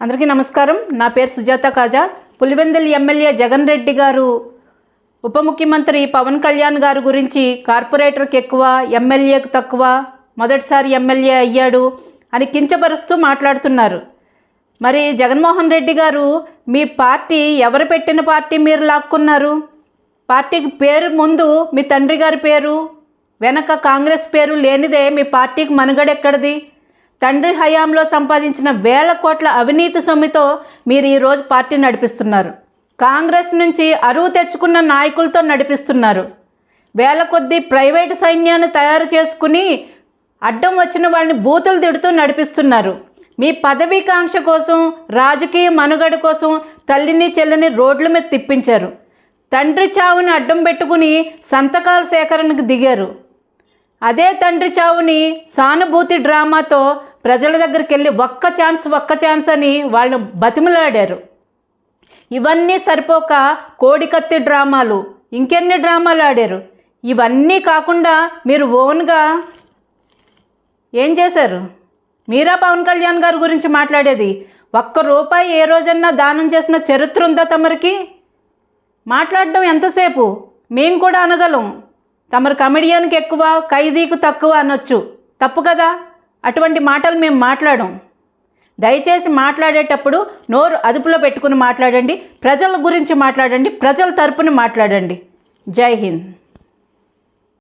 అందరికీ నమస్కారం. నా పేరు సుజాత కాజా. పులివెందుల ఎమ్మెల్యే జగన్ రెడ్డి గారు ఉప ముఖ్యమంత్రి పవన్ కళ్యాణ్ గారి గురించి కార్పొరేటర్కి ఎక్కువ, ఎమ్మెల్యేకు తక్కువ, మొదటిసారి ఎమ్మెల్యే అయ్యాడు అని కించపరుస్తూ మాట్లాడుతున్నారు. మరి జగన్మోహన్ రెడ్డి గారు, మీ పార్టీ ఎవరు పెట్టిన పార్టీ మీరు లాక్కున్నారు? పార్టీకి పేరు ముందు మీ తండ్రి గారి పేరు, వెనక కాంగ్రెస్ పేరు లేనిదే మీ పార్టీకి మనుగడెక్కడిది? తండ్రి హయాంలో సంపాదించిన వేల కోట్ల అవినీతి సొమ్ముతో మీరు ఈరోజు పార్టీ నడిపిస్తున్నారు. కాంగ్రెస్ నుంచి అరువు తెచ్చుకున్న నాయకులతో నడిపిస్తున్నారు. వేల కొద్దీ ప్రైవేటు సైన్యాన్ని తయారు చేసుకుని అడ్డం వచ్చిన వాళ్ళని బూతులు తిడుతూ నడిపిస్తున్నారు. మీ పదవీకాంక్ష కోసం, రాజకీయ మనుగడ కోసం తల్లిని చెల్లిని రోడ్ల మీద తిప్పించారు. తండ్రి చావుని అడ్డం పెట్టుకుని సంతకాల సేకరణకు దిగారు. అదే తండ్రి చావుని సానుభూతి డ్రామాతో ప్రజల దగ్గరికి వెళ్ళి ఒక్క ఛాన్స్ అని వాళ్ళు బతిమలాడారు. ఇవన్నీ సరిపోక కోడికత్తి డ్రామాలు, ఇంకెన్ని డ్రామాలు ఆడారు. ఇవన్నీ కాకుండా మీరు ఓన్గా ఏం చేశారు? మీరా పవన్ కళ్యాణ్ గారి గురించి మాట్లాడేది? ₹1 ఏ రోజన్నా దానం చేసిన చరిత్ర ఉందా తమరికి? మాట్లాడడం ఎంతసేపు? మేము కూడా అనగలం, తమరు కమెడియన్కి ఎక్కువ, ఖైదీకి తక్కువ అనొచ్చు. తప్పు కదా? అటువంటి మాటలు మేము మాట్లాడం. దయచేసి మాట్లాడేటప్పుడు నోరు అదుపులో పెట్టుకుని మాట్లాడండి. ప్రజల గురించి మాట్లాడండి. ప్రజల తరపున మాట్లాడండి. జై హింద్.